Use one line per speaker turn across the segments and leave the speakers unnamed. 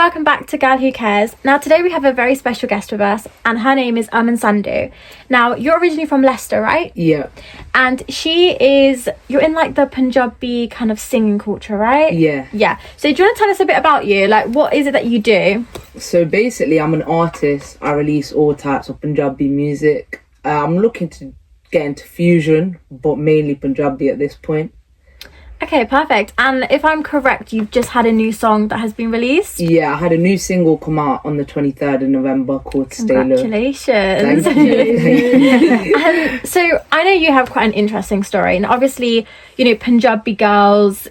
welcome back to Girl Who Cares. Now today we have a very special guest with us and her name is Aman Sandhu. Now you're originally from Leicester, right?
Yeah.
And you're in like the Punjabi kind of singing culture, right?
Yeah.
Yeah. So do you want to tell us a bit about you? Like what is it that you do?
So basically I'm an artist. I release all types of Punjabi music. I'm looking to get into fusion, but mainly Punjabi at this point.
Okay, perfect. And if I'm correct, you've just had a new song that has been released?
Yeah, I had a new single come out on the 23rd of November called Stay Low.
Congratulations.
Thank you.
So I know you have quite an interesting story, and obviously, you know, Punjabi girls,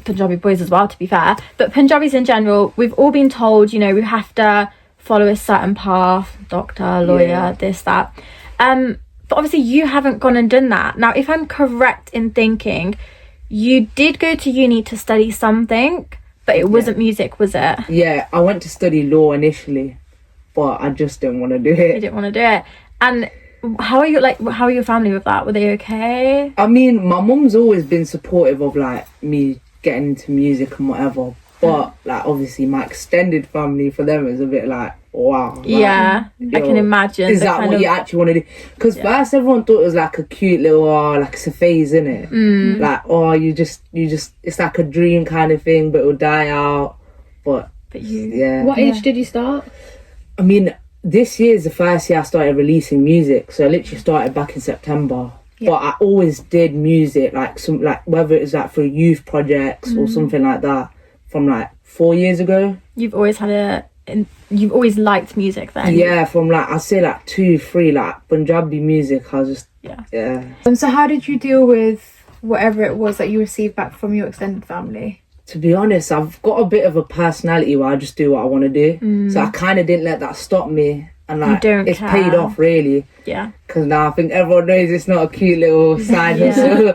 Punjabi boys as well, to be fair, but Punjabis in general, we've all been told, you know, we have to follow a certain path, doctor, lawyer, this, that. But obviously you haven't gone and done that. Now, if I'm correct in thinking, you did go to uni to study something, but it wasn't music, was it?
Yeah, I went to study law initially, but I just didn't want to do it.
You didn't want to do it. And how are your family with that? Were they okay?
I mean, my mum's always been supportive of like me getting into music and whatever, but like obviously my extended family, for them is a bit like, wow. Like,
yeah, I can imagine.
Is that what you actually want to do? Because first everyone thought it was like a cute little, like it's a phase, innit? Like, you just, it's like a dream kind of thing, but it'll die out. But yeah.
What age did you start?
I mean, this year is the first year I started releasing music, so I literally started back in September. But I always did music, like whether it was like for youth projects or something like that, from like 4 years ago.
You've always you've always liked music then?
Yeah, from like, I'd say like 2, 3, like Punjabi music, I was just, yeah.
So how did you deal with whatever it was that you received back from your extended family?
To be honest, I've got a bit of a personality where I just do what I want to do. So I kind of didn't let that stop me. And like, it's paid off really.
Yeah.
Because now I think everyone knows it's not a cute little side hustle.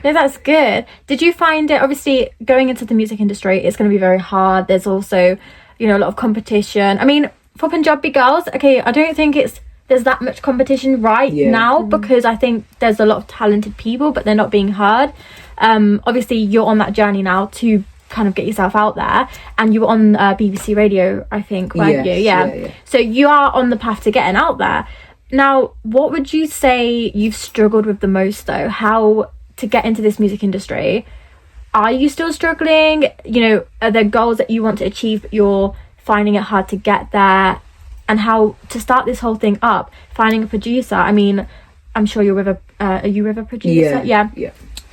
No, that's good. Did you find it, obviously going into the music industry, it's going to be very hard. There's also, you know, a lot of competition. I mean, for Punjabi girls, okay, I don't think there's that much competition now, because I think there's a lot of talented people, but they're not being heard. Obviously you're on that journey now to kind of get yourself out there, and you were on BBC Radio, I think, weren't you? Yeah. So you are on the path to getting out there. Now, what would you say you've struggled with the most though? How to get into this music industry? Are you still struggling? You know, are there goals that you want to achieve but you're finding it hard to get there? And how to start this whole thing up, finding a producer. I mean, I'm sure you're with are you with a producer?
Yeah.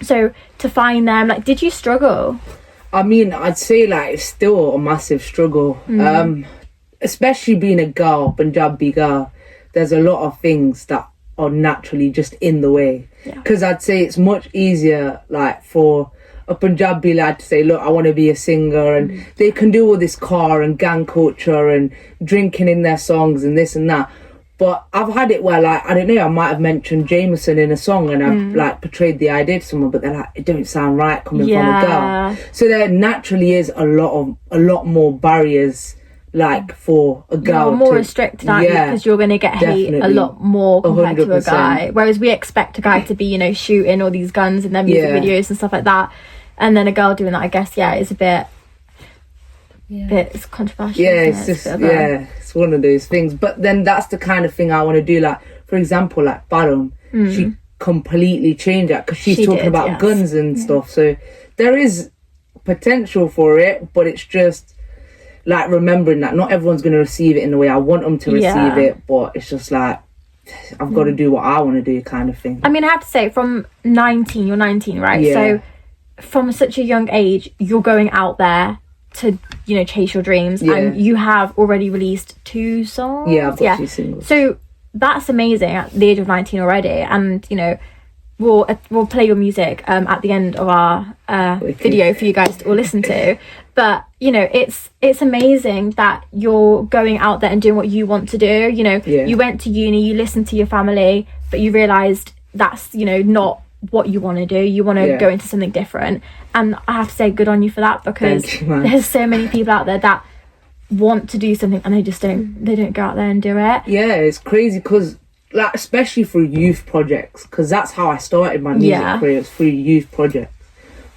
So to find them, like, did you struggle?
I mean, I'd say like it's still a massive struggle. Especially being a girl, Punjabi girl, there's a lot of things that are naturally just in the way. Because I'd say it's much easier like for a Punjabi lad to say, look, I want to be a singer, and they can do all this car and gang culture and drinking in their songs and this and that. But I've had it where, like, I don't know, I might have mentioned Jameson in a song and I've like portrayed the idea to someone, but they're like, it don't sound right coming from a girl. So there naturally is a lot more barriers, like for a girl.
You're more restricted, aren't you? Because you're going to get hate a lot more compared 100%. To a guy. Whereas we expect a guy to be, you know, shooting all these guns in their music videos and stuff like that. And then a girl doing that, I guess, is a bit it's controversial.
Yeah, it's one of those things. But then that's the kind of thing I want to do. Like, for example, like Barum, she completely changed that because she's talking about guns and stuff. So there is potential for it, but it's just like remembering that not everyone's going to receive it in the way I want them to receive it, but it's just like I've got to do what I want to do kind of thing.
I mean, I have to say, from 19, you're 19, right?
Yeah.
So from such a young age, you're going out there to, you know, chase your dreams, and you have already released 2 songs.
Yeah, I've got 2 singles.
So that's amazing at the age of 19 already, and you know, we'll play your music at the end of our video for you guys to all listen to. But you know, it's amazing that you're going out there and doing what you want to do. You know, you went to uni, you listened to your family, but you realized that's, you know, not what you want to do. You want to go into something different, and I have to say good on you for that, because there's so many people out there that want to do something and they just don't go out there and do it.
It's crazy, because like especially through youth projects, because that's how I started my music career, through youth projects.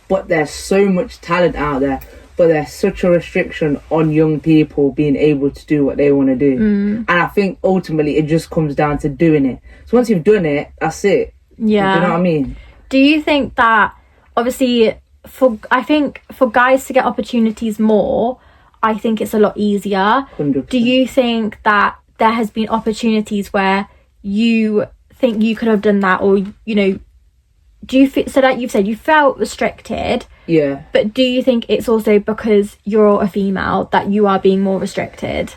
But there's so much talent out there, but there's such a restriction on young people being able to do what they want to do. And I think ultimately it just comes down to doing it. So once you've done it, that's it.
Yeah.
Do you know what I mean?
Do you think that, obviously, I think for guys to get opportunities more, I think it's a lot easier.
100%.
Do you think that there has been opportunities where you think you could have done that, or, you know, do you feel, so like you've said, you felt restricted,
Yeah.
but do you think it's also because you're a female that you are being more restricted?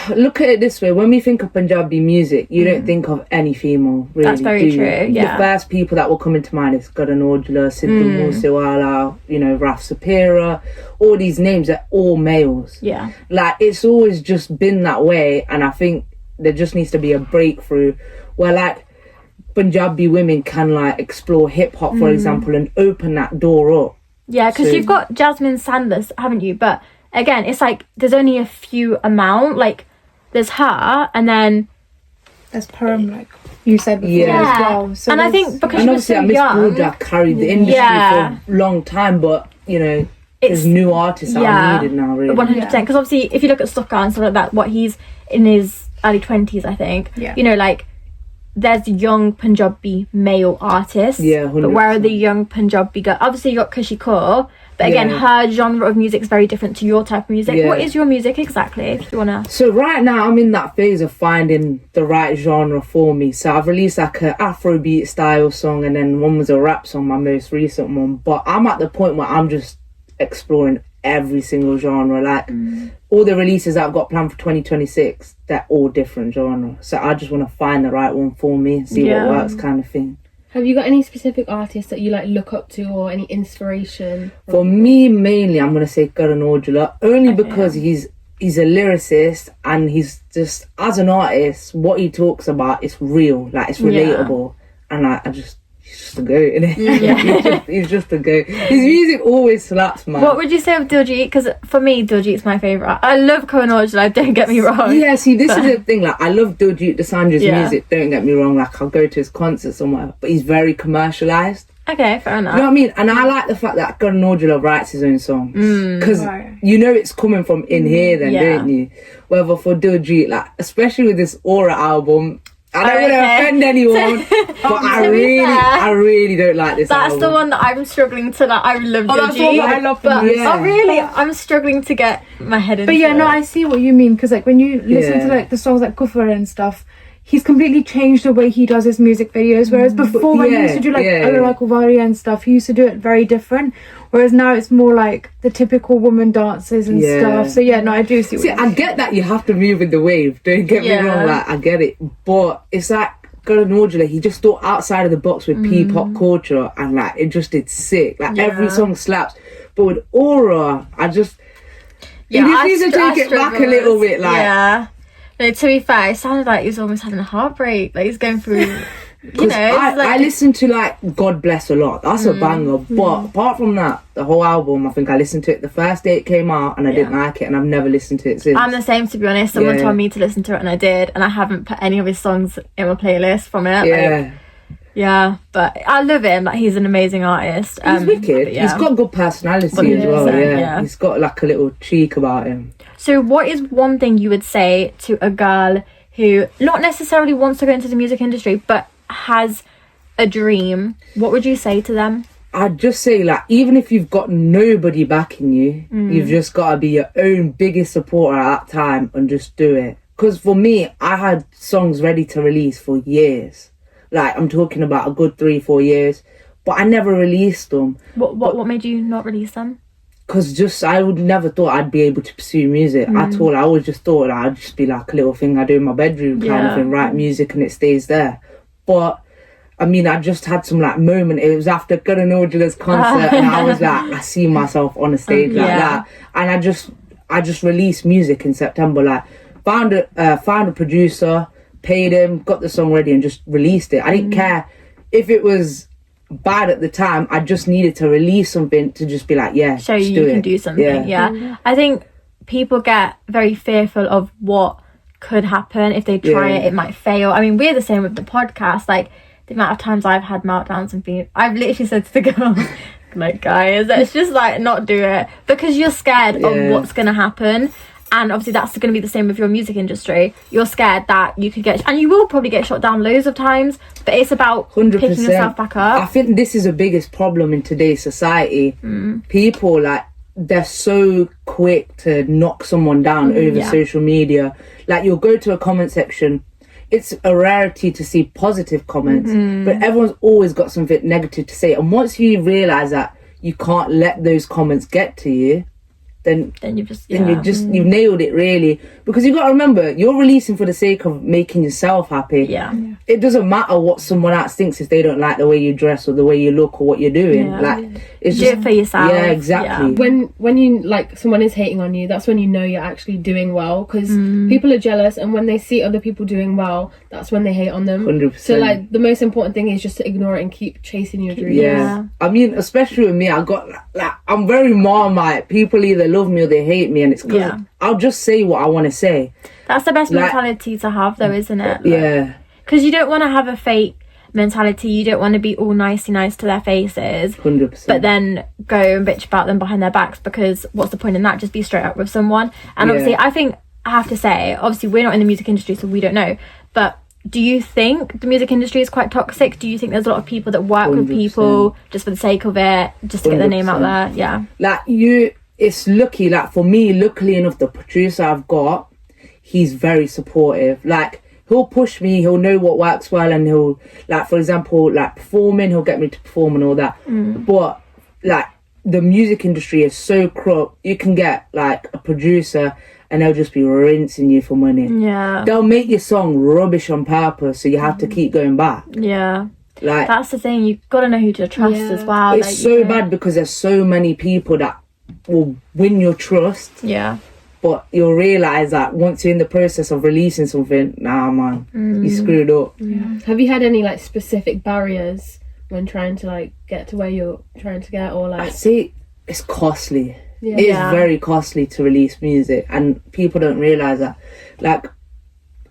Look at it this way, when we think of Punjabi music, you don't think of any female, really.
That's very
do you?
true, yeah.
The first people that will come into mind is Karan Aujla, Sidhu Moosewala, you know, Raf Sapira, all these names are all males.
Yeah.
Like, it's always just been that way, and I think there just needs to be a breakthrough where, like, Punjabi women can, like, explore hip-hop, for example, and open that door up.
Yeah, because
So-
you've got Jasmine Sanders, haven't you? But again, it's like there's only a few amount. Like, there's her, and then
There's Param, like you said before
Yeah.
as well. So
and I
there's-
think because
And
she was
obviously,
so
Miss
young,
Broadjack carried the industry
Yeah.
for a long time, but, you know,
It's-
there's new artists that are needed now, really.
100%. Because obviously, if you look at Stuka and stuff like that, what he's in his early 20s, I think.
Yeah.
You know, like, there's young Punjabi male artists.
Yeah,
But where are the
100%.
young Punjabi girls? Obviously, you got Kushi Kaur. But again,
Yeah.
her genre of music is very different to your type of music.
Yeah.
What is your music exactly, if you want to?
So right now I'm in that phase of finding the right genre for me. So I've released like a Afrobeat style song, and then one was a rap song, my most recent one. But I'm at the point where I'm just exploring every single genre. Like all the releases that I've got planned for 2026, they're all different genre. So I just want to find the right one for me, see
Yeah.
what works, kind of thing.
Have you got any specific artists that you like look up to, or any inspiration?
For me, mainly, I'm gonna say Karan Aujla, only because he's a lyricist, and he's just, as an artist, what he talks about is real, like it's relatable, and he's just a goat, innit? he's just a goat. His music always slaps, man.
What would you say of Diljit? Because for me, Diljit's my favourite. I love Karan Aujla, don't get me wrong.
Yeah, see, this is the thing. Like, I love Diljit Dosanjh's
Yeah.
music. Don't get me wrong. Like, I'll go to his concerts or whatever, but he's very commercialized.
Okay, fair enough.
You know what I mean? And I like the fact that Karan Aujla writes his own songs, because
Right.
you know it's coming from in here, then,
Yeah.
don't you? Whether for Diljit, like, especially with this Aura album. I don't want to
Okay.
offend anyone, but
To be fair,
I really don't like this
That's
album.
the one that I'm struggling to, like, I love
Oh, that's the one
Diljit.
that I love the
but
most.
Yeah.
oh, really? I'm struggling to get my head into
But yeah,
it.
no, I see what you mean, because like when you listen to
Yeah.
like the songs like Kufr and stuff, he's completely changed the way he does his music videos. Whereas before, when he used to do like like Uvaria and stuff, he used to do it very different. Whereas now it's more like the typical woman dances and
Yeah.
stuff. So yeah, no, I do see. What
See,
you
I
mean.
get that you have to move with the wave. Don't get
Yeah.
me wrong, like, I get it. But it's like Karan Aujla, he just thought outside of the box with P-pop culture, and like it just did sick. Like every song slaps. But with Aura, he just needs to take it back a little bit. Like,
yeah. No, to be fair, it sounded like he was almost having a heartbreak. Like he's going through, you know.
I
like,
listen to like God Bless a lot. That's a banger. But apart from that, the whole album, I think I listened to it the first day it came out, and I didn't like it, and I've never listened to it since.
I'm the same, to be honest. Someone
Yeah.
told me to listen to it, and I did, and I haven't put any of his songs in my playlist from it.
yeah,
Like, yeah, but I love him. Like he's an amazing artist.
he's wicked.
but yeah.
He's got good personality as well.
100%,
Yeah.
yeah.
He's got like a little cheek about him.
So what is one thing you would say to a girl who not necessarily wants to go into the music industry but has a dream? What would you say to them?
I'd just say, like, even if you've got nobody backing you, you've just got to be your own biggest supporter at that time and just do it. Because for me, I had songs ready to release for years. Like, I'm talking about a good 3-4 years, but I never released them.
What made you not release them?
Because just, I would never thought I'd be able to pursue music at all. I always just thought I'd just be like a little thing I do in my bedroom kind
Yeah.
of thing, write music and it stays there. But I mean, I just had some like moment. It was after Karan Aujla's concert, and I was like, I see myself on a stage like
Yeah.
that. And I just released music in September. Like, found a producer, paid him, got the song ready, and just released it. I didn't care if it was bad at the time. I just needed to release something to just be like, yeah,
Show
just
you
do
can
it.
do something. Yeah. I think people get very fearful of what could happen if they try
Yeah.
it might fail. I mean, we're the same with the podcast. Like the amount of times I've had meltdowns and I've literally said to the girls, Like, guys, let's just like not do it, because you're scared of what's gonna happen. And obviously that's going to be the same with your music industry. You're scared that you could get, and you will probably get shot down loads of times, but it's about
100%.
picking yourself back up.
I think this is the biggest problem in today's society. People, like, they're so quick to knock someone down over social media. Like, you'll go to a comment section, it's a rarity to see positive comments, but everyone's always got something negative to say. And once you realise that you can't let those comments get to you, then you've nailed it, really. Because you've got to remember, you're releasing for the sake of making yourself happy. It doesn't matter what someone else thinks if they don't like the way you dress or the way you look or what you're doing. Like, it's just
do it for yourself.
Yeah, exactly.
When you, like, someone is hating on you, that's when you know you're actually doing well, because people are jealous, and when they see other people doing well, that's when they hate on them.
100%.
So, like, the most important thing is just to ignore it and keep chasing your dreams.
I mean, especially with me, I'm very Marmite. People either love me or they hate me, and it's good. I'll just say what I want to say.
That's the best mentality to have, though, isn't it?
Like,
because you don't want to have a fake mentality. You don't want to be all nice to their faces,
100%.
but then go and bitch about them behind their backs, because what's the point in that? Just be straight up with someone. And obviously, I think I have to say, obviously we're not in the music industry, so we don't know, but do you think the music industry is quite toxic? Do you think there's a lot of people that work 100%. With people just for the sake of it, just to get their name out there?
Like, it's lucky, like, for me, luckily enough, the producer I've got, he's very supportive. Like, he'll push me, he'll know what works well, and he'll, like, for example, like, performing, he'll get me to perform and all that. But, like, the music industry is so corrupt. You can get, like, a producer and they'll just be rinsing you for money. They'll make your song rubbish on purpose, so you have to keep going back. Like,
that's the thing, you've got to know who to trust as well.
It's
like,
so bad, because there's so many people that will win your trust. But you'll realise that once you're in the process of releasing something, nah, man, you screwed up.
Have you had any, like, specific barriers when trying to, like, get to where you're trying to get, or, like...
I'd say it's costly. It is very costly to release music, and people don't realise that. Like,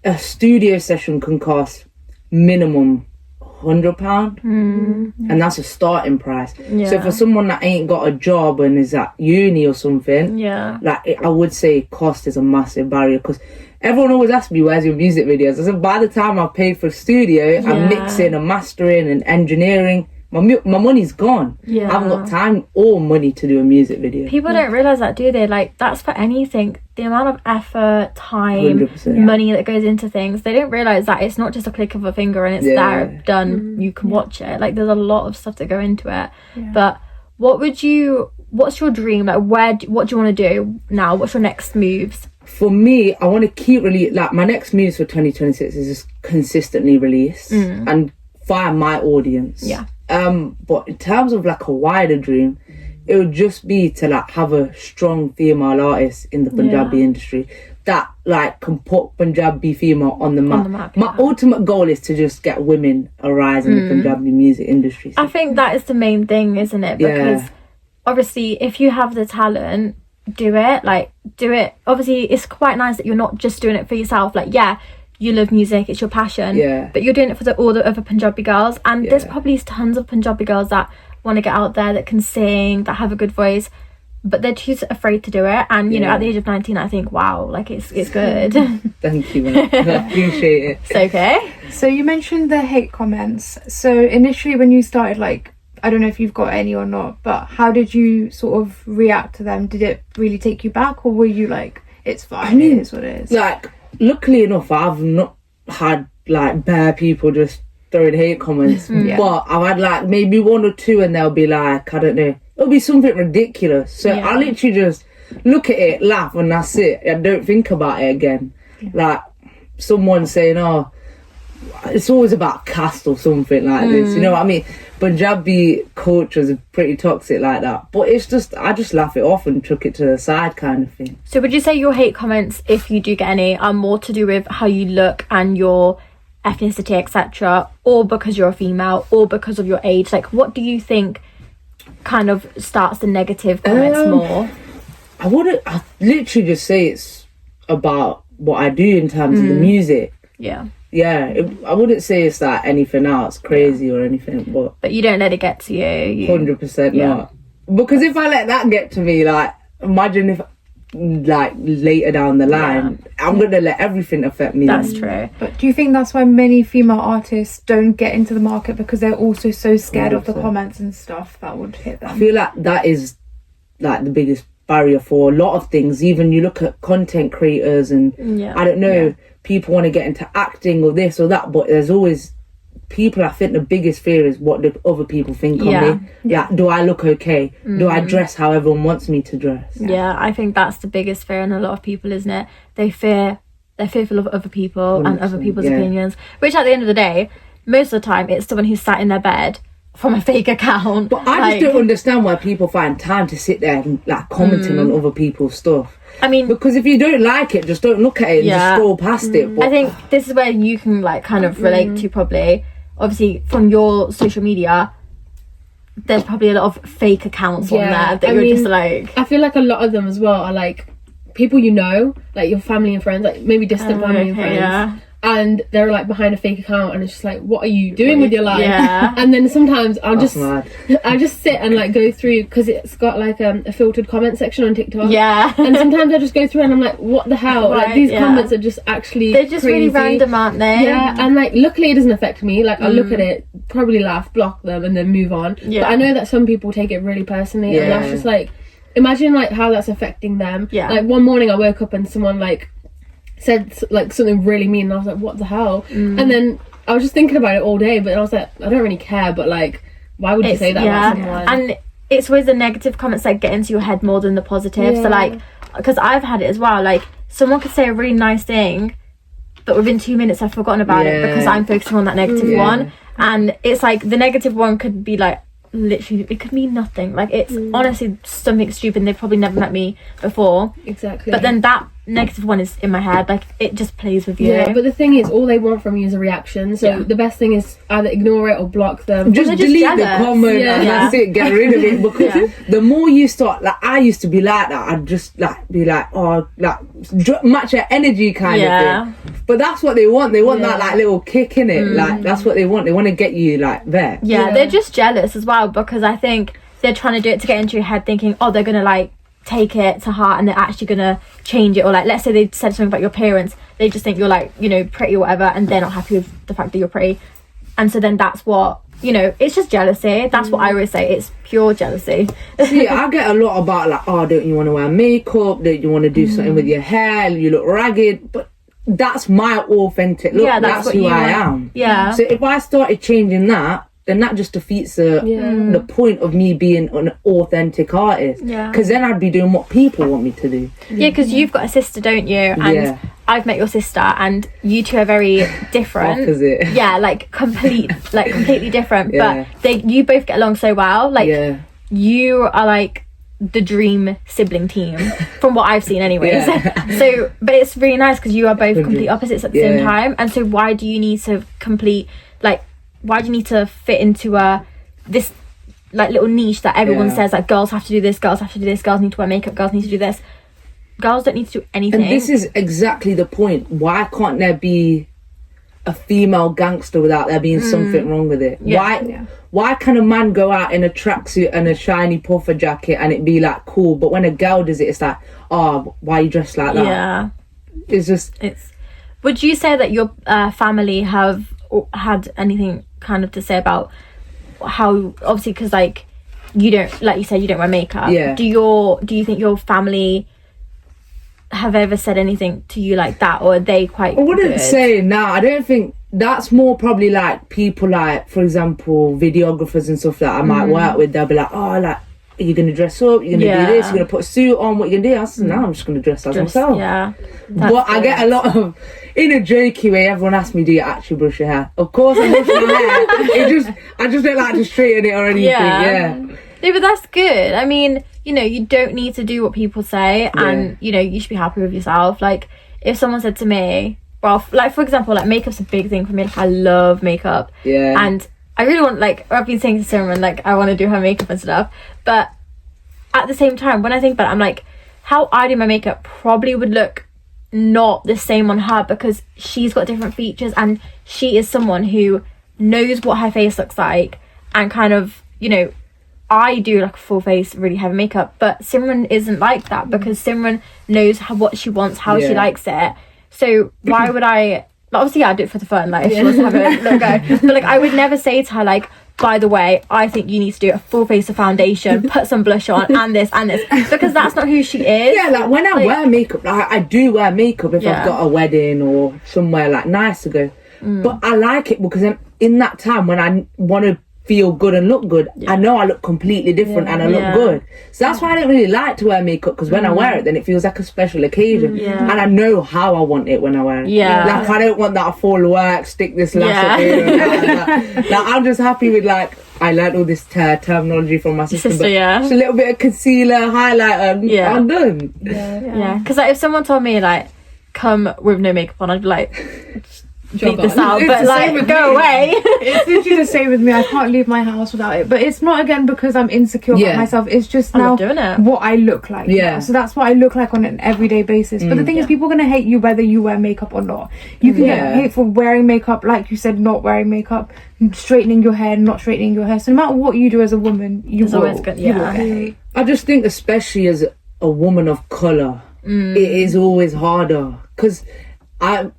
a studio session can cost minimum £100, and that's a starting price. So for someone that ain't got a job and is at uni or something, like, I would say cost is a massive barrier, because everyone always asks me, where's your music videos? I said, by the time I've paid for studio and mixing and mastering and engineering, my money's gone. I haven't got time or money to do a music video.
People don't realise that, do they? Like, that's for anything. The amount of effort, time,
100%.
money that goes into things. They don't realise that it's not just a click of a finger and it's there, done, you can watch it. Like, there's a lot of stuff that go into it. But what's your dream? Like, what do you want to do now? What's your next moves?
For me, I want to keep like, my next moves for 2026 is just consistently release and find my audience. But in terms of, like, a wider dream, it would just be to, like, have a strong female artist in the Punjabi industry that, like, can put Punjabi female on the map. My ultimate goal is to just get women a rise in the Punjabi music industry.
I think that is the main thing, isn't it? Because obviously, if you have the talent, do it. Like, do it. Obviously, it's quite nice that you're not just doing it for yourself. Like, you love music, it's your passion, but you're doing it for all the other Punjabi girls, and there's probably tons of Punjabi girls that want to get out there, that can sing, that have a good voice, but they're too afraid to do it. And you know, at the age of 19, I think, wow, like, it's good.
Thank you, man. I appreciate it.
It's okay.
So you mentioned the hate comments. So initially when you started, like, I don't know if you've got any or not, but how did you sort of react to them? Did it really take you back, or were you like, it's fine, I mean, it is what it is?
Like, luckily enough, I've not had, like, bare people just throwing hate comments, but I've had, like, maybe one or two, and they'll be like, I don't know, it'll be something ridiculous. So I literally just look at it, laugh, and that's it. I don't think about it again. Like, someone saying, oh, it's always about caste or something like this, you know what I mean? Punjabi culture is pretty toxic like that, but it's just, I just laugh it off and chuck it to the side kind of thing.
So would you say your hate comments, if you do get any, are more to do with how you look and your ethnicity, etc., or because you're a female, or because of your age? Like, what do you think kind of starts the negative comments more?
I literally just say it's about what I do in terms of the music. I wouldn't say it's like anything else crazy or anything, but
you don't let it get to you.
100% not. Because if I let that get to me, like, imagine if, like, later down the line, I'm gonna let everything affect me.
That's true.
But do you think that's why many female artists don't get into the market, because they're also so scared of the comments and stuff that would hit them?
I feel like that is like the biggest barrier for a lot of things. Even you look at content creators and I don't know, people want to get into acting or this or that, but there's always people. I think the biggest fear is what do other people think of me. Like, do I look okay? Do I dress how everyone wants me to dress?
Yeah, I think that's the biggest fear in a lot of people, isn't it? They're fearful of other people and other people's opinions, which at the end of the day, most of the time it's someone who's sat in their bed from a fake account.
But I just don't understand why people find time to sit there and like commenting on other people's stuff.
I mean,
because if you don't like it, just don't look at it and just scroll past it. But
I think this is where you can like kind of relate to, probably, obviously from your social media, there's probably a lot of fake accounts on there that just like,
I feel like a lot of them as well are like people, you know, like your family and friends, like maybe distant family and friends, and they're like behind a fake account, and it's just like, what are you doing with your life? And then sometimes I just sit and like go through, because it's got like a filtered comment section on TikTok, and sometimes I just go through and I'm like, what the hell, like these comments are just actually
they're just
crazy.
really random, aren't they?
And like luckily it doesn't affect me. Like I look at it, probably laugh, block them, and then move on. But I know that some people take it really personally, and that's just like, imagine like how that's affecting them. Like one morning I woke up and someone like said like something really mean, and I was like, what the hell? And then I was just thinking about it all day, but I was like, I don't really care, but like, why would you say that about someone?
And it's always the negative comments that get into your head more than the positive. So like, because I've had it as well, like someone could say a really nice thing, but within 2 minutes I've forgotten about it because I'm focusing on that negative one. And it's like the negative one could be like, literally, it could mean nothing. Like, it's honestly something stupid. They've probably never met me before.
Exactly.
But then that negative one is in my head. Like, it just plays with you.
Yeah, but the thing is, all they want from you is a reaction. So the best thing is either ignore it or block them.
Just delete the comment and that's it. Get rid of it. Because the more you start, like, I used to be like that. I'd just like be like, oh, like match your energy kind of thing. But that's what they want. They want that like little kick in it. Like, that's what they want. They want to get you like there.
Yeah, they're just jealous as well, because I think they're trying to do it to get into your head, thinking, oh, they're gonna like take it to heart and they're actually gonna change it. Or like, let's say they said something about your appearance, they just think you're like, you know, pretty or whatever, and they're not happy with the fact that you're pretty, and so then that's what, you know, it's just jealousy. That's what I always say, it's pure jealousy.
See, I get a lot about like, oh, don't you want to wear makeup, don't you want to do something with your hair, you look ragged, but that's my authentic look. That's who I am. So if I started changing that, then that just defeats the point of me being an authentic artist. Because then I'd be doing what people want me to do.
Yeah, because you've got a sister, don't you? And I've met your sister, and you two are very different.
Opposite.
Yeah, like completely different. But you both get along so well. Like you are like the dream sibling team from what I've seen anyways. So but it's really nice because you are both complete opposites at the same time. And so why do you need to why do you need to fit into this like little niche that everyone says like girls have to do this, girls have to do this, girls need to wear makeup, girls need to do this? Girls don't need to do anything.
And this is exactly the point. Why can't there be a female gangster without there being something wrong with it? Why can a man go out in a tracksuit and a shiny puffer jacket and it be like cool, but when a girl does it, it's like, oh, why are you dressed like that? It's just,
would you say that your family have had anything kind of to say about how, obviously, because like you don't, like you said, you don't wear makeup, do you think your family have ever said anything to you like that, or are they quite
I wouldn't say I don't think that's more probably like people like, for example, videographers and stuff that I might work with. They'll be like, oh, like, are you gonna dress up, you're gonna do this, you're gonna put a suit on, what you gonna do? I said, no, I'm just gonna dress as myself. But I get a lot of, in a jokey way, everyone asks me, do you actually brush your hair? Of course I brush my hair. I just don't like to straighten it or anything.
No, but that's good. I mean, you know, you don't need to do what people say, and you know, you should be happy with yourself. Like, if someone said to me, well, like for example, like makeup's a big thing for me. Like, I love makeup, and I really want, like, I've been saying to Simran, like, I want to do her makeup and stuff, but at the same time, when I think about it, I'm like, how I do my makeup probably would look not the same on her, because she's got different features, and she is someone who knows what her face looks like, and kind of, you know, I do like a full face, really heavy makeup, but Simran isn't like that because Simran knows what she wants, how she likes it. So why would I? Like, obviously, I do it for the fun. Like, if she wants to have a look go, but like, I would never say to her like, by the way, I think you need to do a full face of foundation, put some blush on, and this, because that's not who she is.
Yeah, like when I wear makeup, like, I do wear makeup if I've got a wedding or somewhere like nice to go. But I like it because in that time when I want to feel good and look good, I know I look completely different and I look good. So that's why I don't really like to wear makeup, because when I wear it, then it feels like a special occasion. And I know how I want it when I wear it. Like, I don't want that full work, stick this lash up here and like, I'm just happy with, like, I learned all this terminology from my sister, but just a little bit of concealer, highlighter, I'm done.
Because like, if someone told me like, come with no makeup on, I'd be like, leave this out, but like, go away.
It's literally the same with me. I can't leave my house without it, but it's not again because I'm insecure about myself. It's just now what I look like. So that's what I look like on an everyday basis. But the thing is, people are gonna hate you whether you wear makeup or not. You can get hate for wearing makeup, like you said, not wearing makeup, straightening your hair, not straightening your hair. So no matter what you do as a woman, you will get hate.
I just think, especially as a woman of colour, it is always harder, because I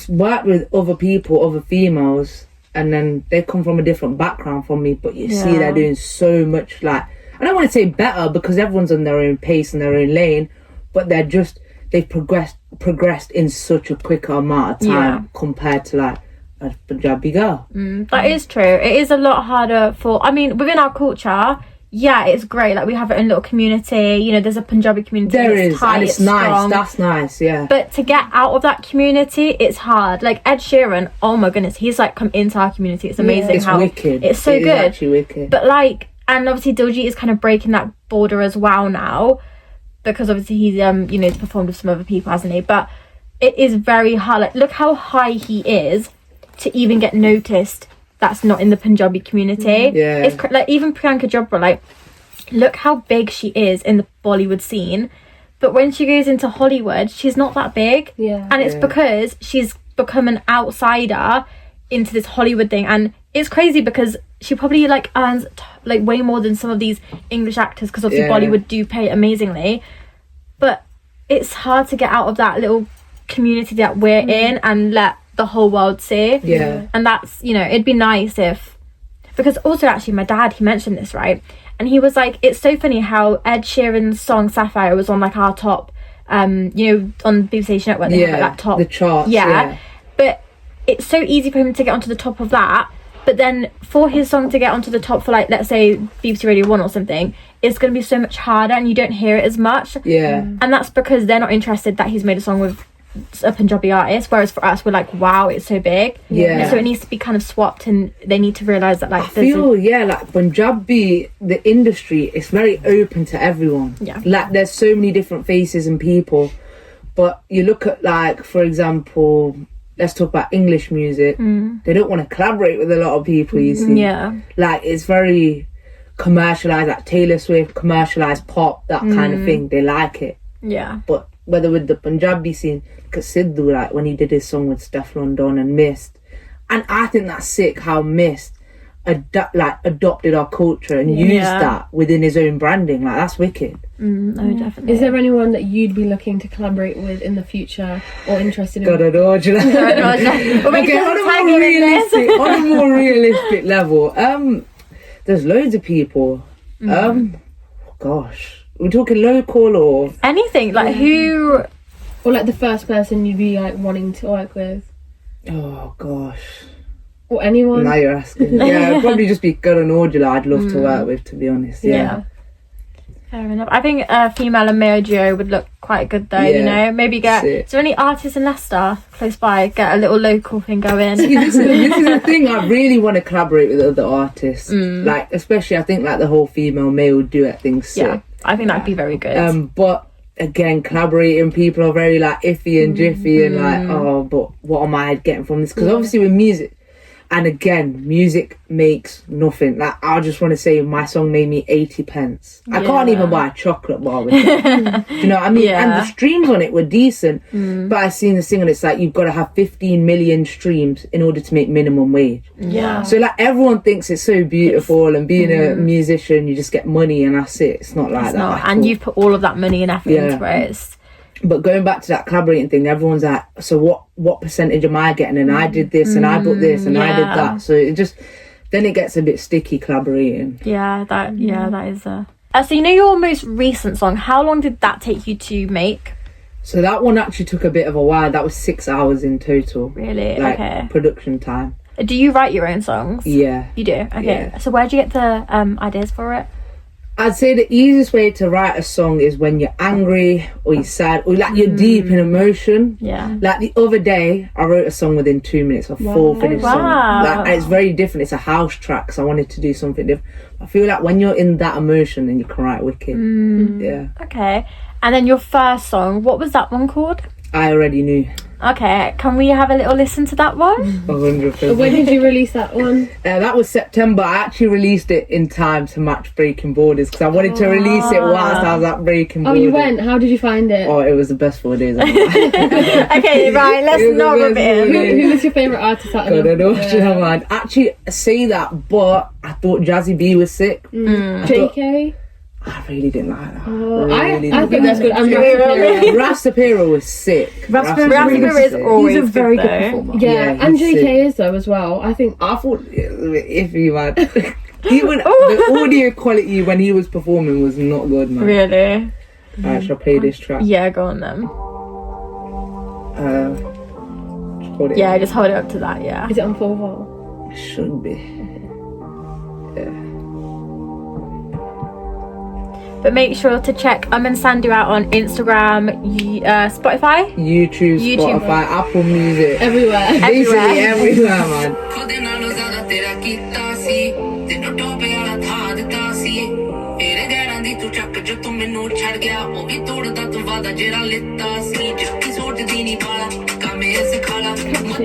work with other people, other females, and then they come from a different background from me, but you see they're doing so much, like, I don't want to say better, because everyone's on their own pace and their own lane, but they've progressed in such a quicker amount of time compared to like a Punjabi girl.
That is true. It is a lot harder within our culture. Yeah, it's great. Like, we have our own little community. You know, there's a Punjabi community.
There is,
tight,
and it's nice.
Strong.
That's nice, yeah.
But to get out of that community, it's hard. Like, Ed Sheeran, oh my goodness, he's like come into our community. It's amazing.
It's wicked.
It's so good.
It's actually wicked.
But like, and obviously Diljit is kind of breaking that border as well now, because obviously he's he's performed with some other people, hasn't he? But it is very hard. Like, look how high he is to even get noticed. That's not in the Punjabi community. It's like, even Priyanka Chopra, like, look how big she is in the Bollywood scene, but when she goes into Hollywood, she's not that big. And it's because she's become an outsider into this Hollywood thing. And it's crazy because she probably like earns like way more than some of these English actors, because obviously Bollywood do pay amazingly, but it's hard to get out of that little community that we're in and let the whole world see. And that's, it'd be nice if, because also actually my dad, he mentioned this, right, and he was like, it's so funny how Ed Sheeran's song Sapphire was on like our top on BBC Network, they have like that top,
the charts,
but it's so easy for him to get onto the top of that, but then for his song to get onto the top for, like, let's say BBC Radio 1 or something, it's going to be so much harder and you don't hear it as much. And that's because they're not interested that he's made a song with a Punjabi artist, whereas for us we're like, wow, it's so big. So it needs to be kind of swapped, and they need to realise that, like,
I feel like Punjabi, the industry is very open to everyone. Like, there's so many different faces and people, but you look at, like, for example, let's talk about English music, they don't want to collaborate with a lot of people, you see. Like, it's very commercialised, like Taylor Swift, commercialised pop, that kind of thing. They like it. But whether with the Punjabi scene, because Sidhu, like, when he did his song with Stefflon Don and Mist, and I think that's sick how Mist adopted our culture and used that within his own branding. Like, that's wicked.
No, definitely.
Is there anyone that you'd be looking to collaborate with in the future or interested in?
God, I know. Okay, on a more realistic level, there's loads of people. Gosh, are we talking local or
anything? Like, who,
or like the first person you'd be like wanting to work with?
Oh gosh.
Or anyone?
Now you're asking. Yeah, it'd probably just be Karan Aujla I'd love to work with, to be honest.
Fair enough. I think a female and male duo would look quite good though, maybe get... Is there any artists in Leicester close by? Get a little local thing going.
See, this is the thing, I really want to collaborate with other artists. Like, especially, I think, like, the whole female-male duet thing's sick.
I think that'd be very good.
But again, collaborating, people are very, like, iffy and jiffy and like, but what am I getting from this? Because obviously with music, And again, music makes nothing. Like, I just want to say my song made me 80 pence. I can't even buy a chocolate bar with it. Do you know what I mean? And the streams on it were decent. But I seen the thing and it's like, you've got to have 15 million streams in order to make minimum wage.
Yeah.
So like, everyone thinks it's so beautiful and being a musician, you just get money and that's it. It's not like that.
And you've put all of that money and effort into it.
But going back to that collaborating thing, everyone's like, so what percentage am I getting? And I did this and I booked this and I did that. So it just, then it gets a bit sticky collaborating.
Yeah, that is so you know your most recent song, how long did that take you to make?
So that one actually took a bit of a while. That was 6 hours in total.
Really?
Like,
okay.
Production time.
Do you write your own songs?
Yeah.
You do? Okay.
Yeah.
So where do you get the ideas for it?
I'd say the easiest way to write a song is when you're angry or you're sad or like you're deep in emotion.
Yeah.
Like the other day, I wrote a song within 2 minutes, a full finished song. Like, and it's very different. It's a house track, so I wanted to do something different. I feel like when you're in that emotion, then you can write wicked. Yeah.
Okay. And then your first song, what was that one called?
I Already Knew.
Okay, can we have a little listen to that one?
100%.
When did you release that one?
That was September. I actually released it in time to match Breaking Borders because I wanted to release it whilst I was at Breaking Borders.
Oh, you went? How did you find it?
Oh, it was the best 4 days of my life.
Okay, right, let's not rub it in.
Who was your favourite artist out of
God, I
them?
don't mind. Actually, I say that, but I thought Jazzy B was sick.
JK?
I really didn't like that.
Oh, I
didn't.
think that's good. I'm Rastapiro.
Rastapiro was sick.
Rastapiro is always
He's a very
good,
good
though.
performer.
Yeah,
Yeah,
and
he's
JK
sick.
is though as well. I thought
it was a bit iffy, man. Even the audio quality when he was performing was not good, man.
Really?
Alright, shall I play this track?
Yeah, go on then.
Hold it.
Yeah, just hold it up to that, yeah.
is it on full vol?
It should be.
But make sure to check Aman Sandhu out on Instagram, Spotify.
YouTube, Spotify, Apple Music.
Everywhere.
Basically everywhere, man.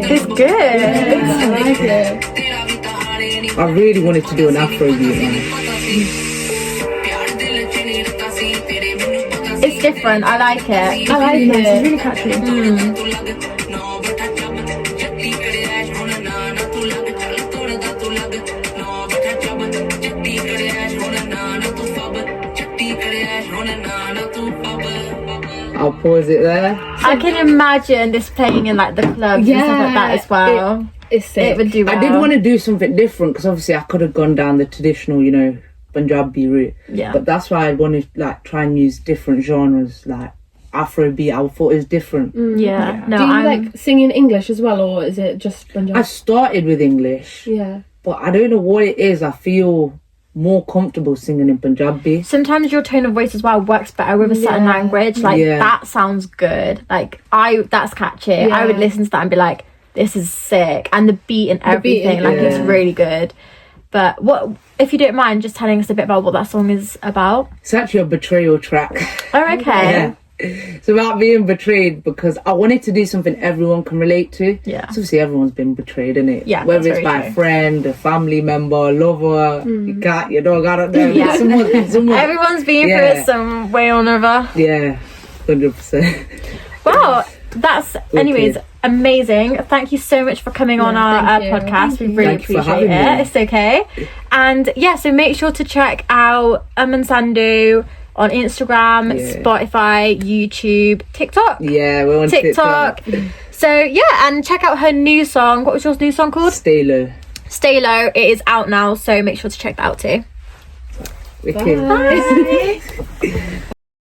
It's good.
I like it.
I really wanted to do an Afro beat, man.
It's different, I like it.
I like
It's
it.
really catchy.
I'll pause it there.
I can imagine this playing in like the clubs and stuff like that as well.
It's sick.
It would do well.
I did want to do something different because obviously I could have gone down the traditional, you know, Punjabi route.
Yeah.
But that's why I wanted to like try and use different genres like Afrobeat. I thought it was different.
Yeah. No,
Do you
I'm
like sing in English as well, or is it just Punjabi?
I started with English,
Yeah.
but I don't know what it is. I feel more comfortable singing in Punjabi.
sometimes your tone of voice as well works better with a certain language. Like that sounds good. Like that's catchy. I would listen to that and be like, this is sick. And the beat and everything, like it's really good. But what, if you don't mind just telling us a bit about what that song is about?
It's actually a betrayal track.
Oh, okay.
Yeah. It's about being betrayed because I wanted to do something everyone can relate to.
Yeah.
So obviously everyone's been betrayed, innit?
Yeah,
Whether
that's
it's
very
by a
true.
friend, a family member, a lover, your cat, your dog, I don't know.
Yeah.
Someone.
Everyone's been through it some way or another.
Yeah, 100%.
Wow, that's anyways amazing. Thank you so much for coming on our
thank you.
podcast. We really
Thanks for
appreciate
having me.
it. It's okay. And yeah, so make sure to check out Aman Sandhu on Instagram, Spotify, YouTube, TikTok.
Yeah, we're on
TikTok. So yeah, and check out her new song. What was your new song called?
Stay low.
Stay Low. It is out now, so make sure to check that out too.
Wicked.
Bye.